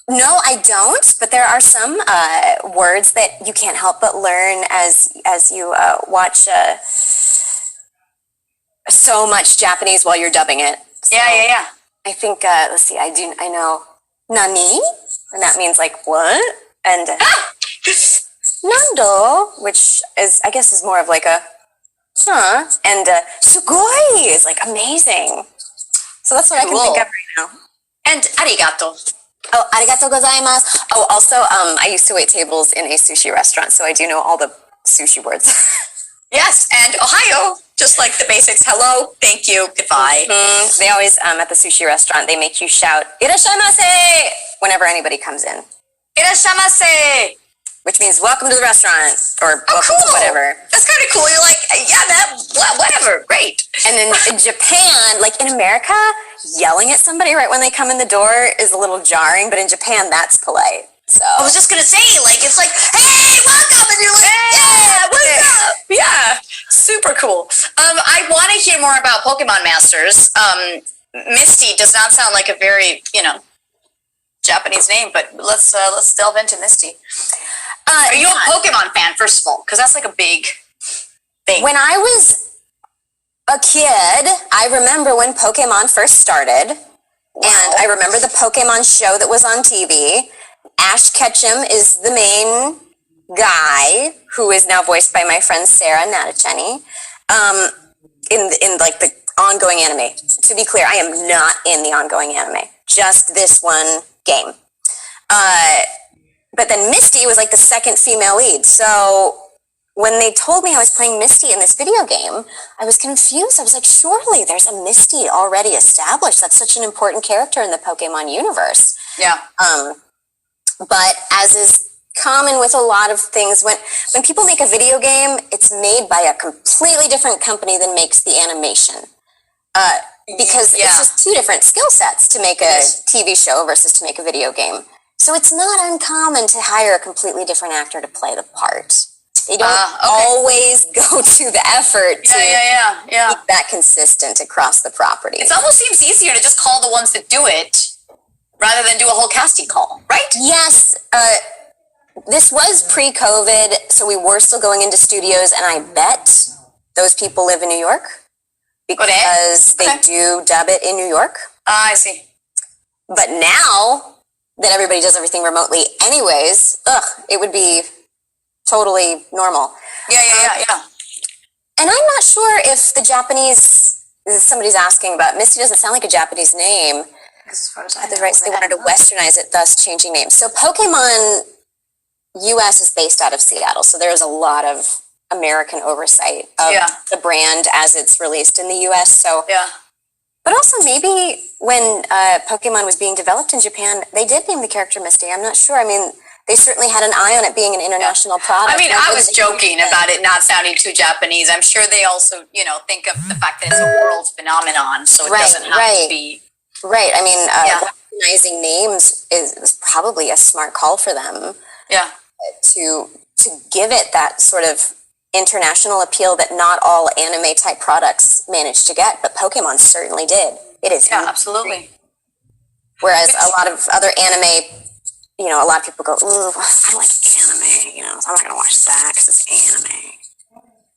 No, I don't. But there are some words that you can't help but learn as you watch so much Japanese while you're dubbing it. So yeah. I think let's see. I know nani, and that means like what, and nando, which is I guess is more of like a and sugoi is like amazing. So that's what I can think of right now. And arigato. Oh, arigatou gozaimasu. Oh, also, I used to wait tables in a sushi restaurant, so I do know all the sushi words. Yes, and Ohio, just like the basics. Hello, thank you, goodbye. Mm-hmm. They always, at the sushi restaurant, they make you shout, "Irashaimase!" whenever anybody comes in. Irashaimase! Which means welcome to the restaurant, or welcome to whatever. That's kind of cool. You're like, yeah, whatever, great. And then in Japan, like in America, yelling at somebody right when they come in the door is a little jarring, but in Japan, that's polite. So I was just gonna say, like, it's like, hey, welcome, and you're like, yeah, what's up? Yeah, super cool. I want to hear more about Pokemon Masters. Misty does not sound like a very, Japanese name, but let's delve into Misty. Are you a Pokemon fan, first of all? Because that's like a big thing. When I was a kid, I remember when Pokemon first started, and I remember the Pokemon show that was on TV. Ash Ketchum is the main guy, who is now voiced by my friend Sarah Natacheni, in like the ongoing anime. To be clear, I am not in the ongoing anime, just this one game. But then Misty was like the second female lead. So when they told me I was playing Misty in this video game, I was confused. I was like, surely there's a Misty already established. That's such an important character in the Pokemon universe. Yeah. But as is common with a lot of things, when people make a video game, it's made by a completely different company than makes the animation. Because it's just two different skill sets to make a TV show versus to make a video game. So it's not uncommon to hire a completely different actor to play the part. They don't always go to the effort to keep that consistent across the property. It almost seems easier to just call the ones that do it rather than do a whole casting call, right? Yes. This was pre-COVID, so we were still going into studios, and I bet those people live in New York because they do dub it in New York. I see. But now that everybody does everything remotely anyways, it would be totally normal. Yeah. And I'm not sure if the Japanese, somebody's asking about, Misty doesn't sound like a Japanese name. As far as I At the know, rights, they wanted to westernize it, thus changing names. So Pokemon US is based out of Seattle, so there's a lot of American oversight of the brand as it's released in the US. So, but also maybe when Pokemon was being developed in Japan, they did name the character Misty. I'm not sure. I mean, they certainly had an eye on it being an international product. I mean, I was joking about it not sounding too Japanese. I'm sure they also, think of the fact that it's a world phenomenon, so it doesn't have to be. Right. I mean, recognizing names is probably a smart call for them. Yeah. To give it that sort of international appeal that not all anime type products managed to get, but Pokemon certainly did. It is. Yeah, absolutely. Whereas a lot of other anime, a lot of people go, ooh, I don't like anime, so I'm not going to watch that because it's anime.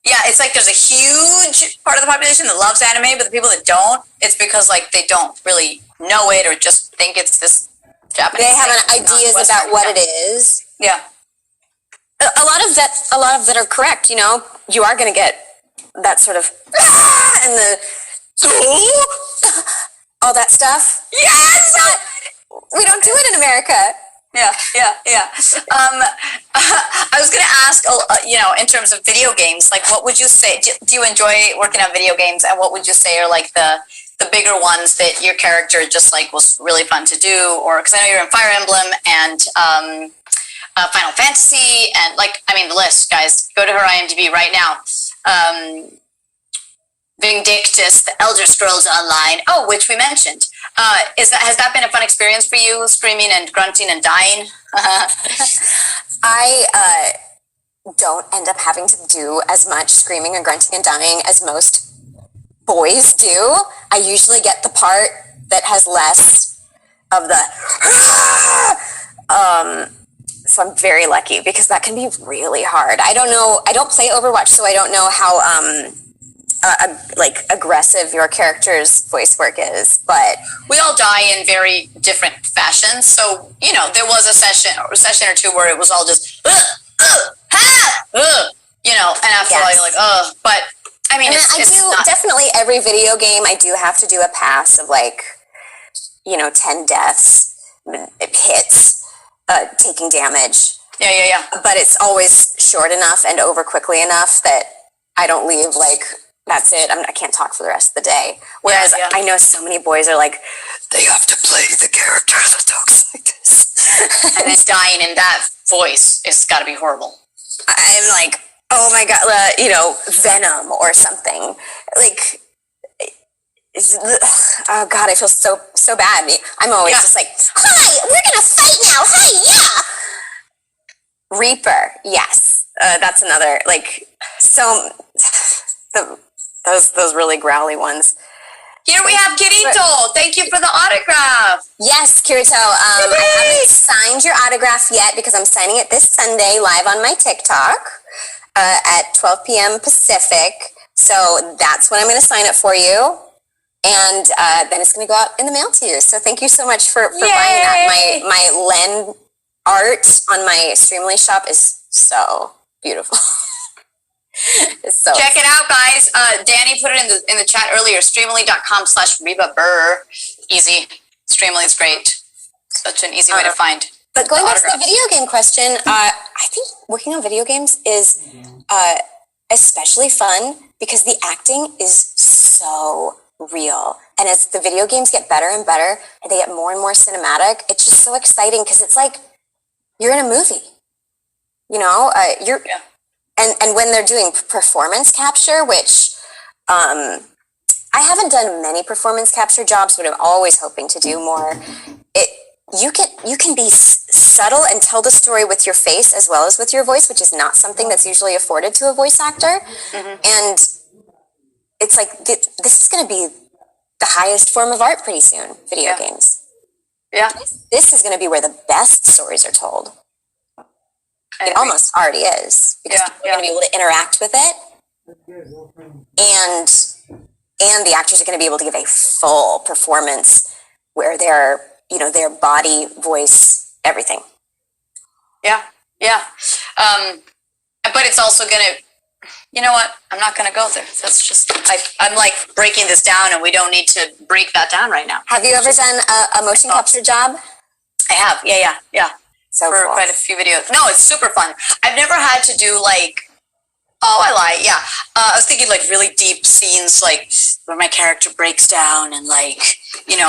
Yeah, it's like there's a huge part of the population that loves anime, but the people that don't, it's because they don't really know it or just think it's this Japanese. They have ideas about what it is. Yeah. A lot of that are correct. You are going to get that sort of and the all that stuff. Yes, we don't do it in America. Yeah. I was going to ask, in terms of video games, what would you say? Do you enjoy working on video games, and what would you say are the bigger ones that your character just was really fun to do? Or because I know you're in Fire Emblem and Final Fantasy, and the list, guys. Go to her IMDb right now. Vindictus, The Elder Scrolls Online. Oh, which we mentioned. Has that been a fun experience for you, screaming and grunting and dying? I don't end up having to do as much screaming and grunting and dying as most boys do. I usually get the part that has less of the so I'm very lucky because that can be really hard. I don't know. I don't play Overwatch, so I don't know how aggressive your character's voice work is, but we all die in very different fashions. So there was a session or two where it was all just and after a while you're like, but I mean, definitely every video game I do have to do a pass of 10 deaths, hits, taking damage. Yeah. But it's always short enough and over quickly enough that I don't leave that's it. I can't talk for the rest of the day. Whereas I know so many boys are they have to play the character that talks like this. And then dying in that voice has got to be horrible. I'm like, oh my God, Venom or something. Oh God, I feel so bad. I'm always just hi, we're going to fight now. Hi, yeah. Reaper, yes. That's another, those really growly ones. Here we have Kirito. Thank you for the autograph. Yes, Kirito. I haven't signed your autograph yet because I'm signing it this Sunday live on my TikTok at 12 p.m. Pacific. So that's when I'm going to sign it for you. And then it's going to go out in the mail to you. So thank you so much for buying that. My Len art on my Streamly shop is so beautiful. Check it out, guys. Danny put it in the chat earlier. Streamly.com/Reba bhur. Easy. Streamly is great. Such an easy way to find. But going back to the video game question, I think working on video games is especially fun because the acting is so real. And as the video games get better and better, and they get more and more cinematic, it's just so exciting because it's you're in a movie. And when they're doing performance capture, which I haven't done many performance capture jobs, but I'm always hoping to do more. You can be subtle and tell the story with your face as well as with your voice, which is not something that's usually afforded to a voice actor. Mm-hmm. And it's this is going to be the highest form of art pretty soon, video games. Yeah. This is going to be where the best stories are told. It almost already is because people are going to be able to interact with it, and the actors are going to be able to give a full performance where their body, voice, everything. Yeah. But it's also going to you know what? I'm not going to go there. That's just, I'm like breaking this down, and we don't need to break that down right now. Have you ever done a motion capture job? I have. Yeah. So for cool. quite a few videos. No, it's super fun. I've never had to do like, I lie. Yeah. I was thinking like really deep scenes, like where my character breaks down and like,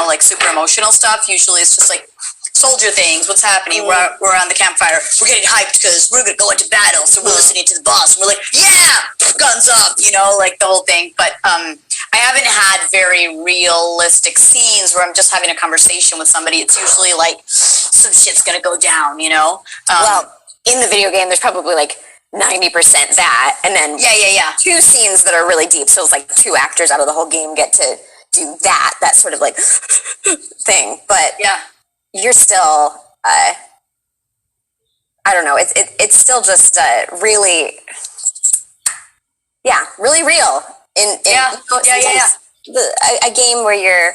like super emotional stuff. Usually it's just like soldier things. What's happening? We're around the campfire. We're getting hyped because we're going to go into battle. So we're listening to the boss. And we're like, yeah, guns up, like the whole thing. But I haven't had very realistic scenes where I'm just having a conversation with somebody. It's usually like some shit's going to go down, well, in the video game, there's probably like 90% that, and then two scenes that are really deep. So it's like two actors out of the whole game get to do that sort of like thing. But you're still, I don't know. It's still just really, really real. A game where you're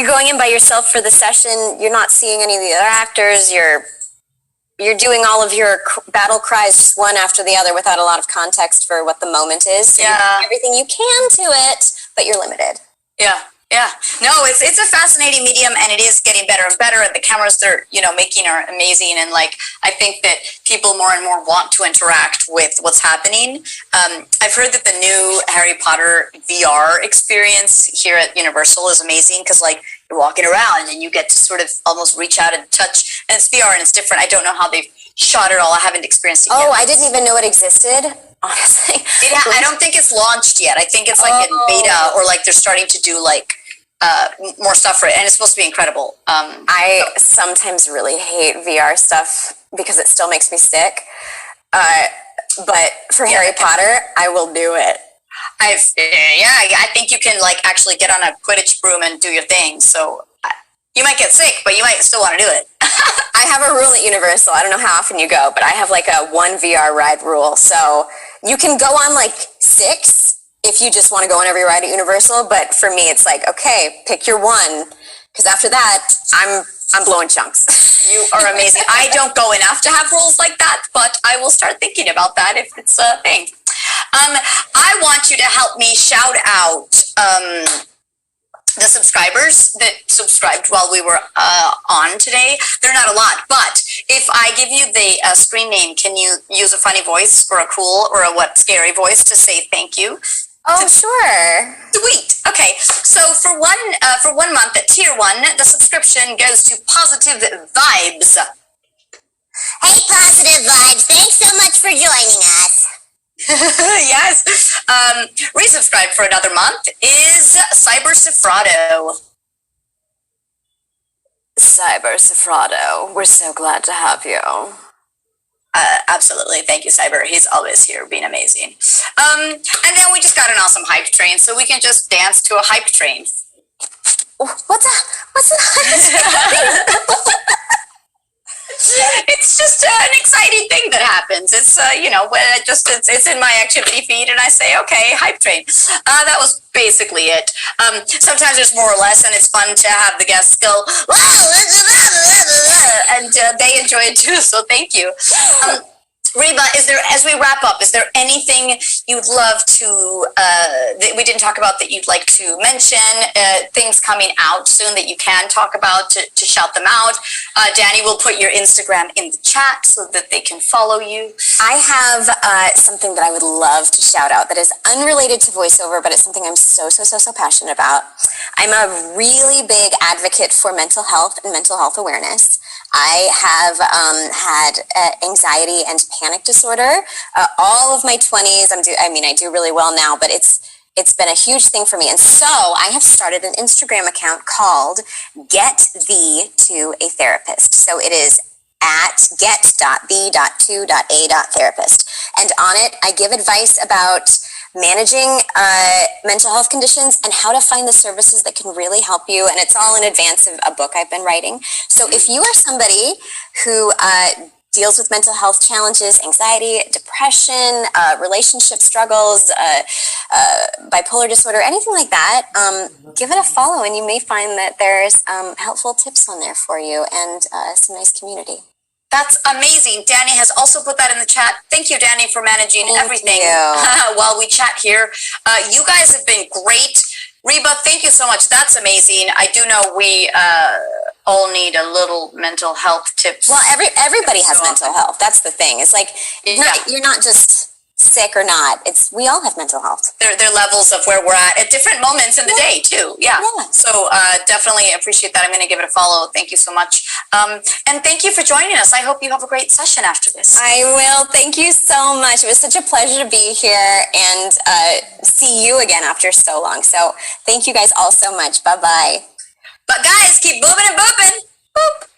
going in by yourself for the session. You're not seeing any of the other actors. You're doing all of your battle cries just one after the other without a lot of context for what the moment is. So you do everything you can to it, but you're limited. Yeah. No, it's a fascinating medium, and it is getting better and better. And the cameras they're making are amazing. And like I think that people more and more want to interact with what's happening. I've heard that the new Harry Potter VR experience here at Universal is amazing because like you're walking around and you get to sort of almost reach out and touch. And it's VR and it's different. I don't know how they've shot it all. I haven't experienced it yet. Oh, I didn't even know it existed. Honestly, I don't think it's launched yet. I think it's like in beta, or like they're starting to do like more stuff for it, and it's supposed to be incredible. I sometimes really hate VR stuff because it still makes me sick. But for Harry Potter, I will do it. I think you can like actually get on a Quidditch broom and do your thing. So you might get sick, but you might still want to do it. I have a rule at Universal. I don't know how often you go, but I have like a 1 VR ride rule. So you can go on like 6 if you just want to go on every ride at Universal. But for me, it's like, okay, pick your one. Because after that, I'm blowing chunks. You are amazing. I don't go enough to have rules like that, but I will start thinking about that if it's a thing. I want you to help me shout out the subscribers that subscribed while we were on today. They're not a lot, but if I give you the screen name, can you use a funny voice or a cool or a scary voice to say thank you? Oh, sure. Sweet. Okay. So for one month at tier 1, the subscription goes to Positive Vibes. Hey, Positive Vibes. Thanks so much for joining us. Yes. Resubscribe for another month is Cyber Cifrado. Cyber Cifrado, we're so glad to have you. Absolutely. Thank you, Cyber. He's always here being amazing. And then we just got an awesome hype train, so we can just dance to a hype train. What's a hype train? It's just an exciting thing that happens. It's when it's in my activity feed, and I say, okay, hype train. That was basically it. Sometimes there's more or less, and it's fun to have the guests go, and they enjoy it too. So thank you. Reba, as we wrap up, is there anything you'd love to, that we didn't talk about that you'd like to mention, things coming out soon that you can talk about to shout them out? Danny will put your Instagram in the chat so that they can follow you. I have something that I would love to shout out that is unrelated to voiceover, but it's something I'm so passionate about. I'm a really big advocate for mental health and mental health awareness. I have had anxiety and panic disorder all of my 20s. I do really well now, but it's been a huge thing for me. And so I have started an Instagram account called Get Thee to a Therapist. So it is at get.b.2.a.therapist. And on it, I give advice about managing mental health conditions and how to find the services that can really help you. And it's all in advance of a book I've been writing. So if you are somebody who deals with mental health challenges, anxiety, depression, relationship struggles, bipolar disorder, anything like that, give it a follow, and you may find that there's helpful tips on there for you and some nice community. That's amazing. Danny has also put that in the chat. Thank you, Danny, for managing everything you. while we chat here. You guys have been great. Reba, thank you so much. That's amazing. I do know we all need a little mental health tips. Well, everybody has mental health. That's the thing. It's like you're not just sick or not. We all have mental health. There are levels of where we're at different moments in the day too. Yeah. So definitely appreciate that. I'm going to give it a follow. Thank you so much. And thank you for joining us. I hope you have a great session after this. I will. Thank you so much. It was such a pleasure to be here and see you again after so long. So thank you guys all so much. Bye-bye. But guys, keep booping and booping. Boop.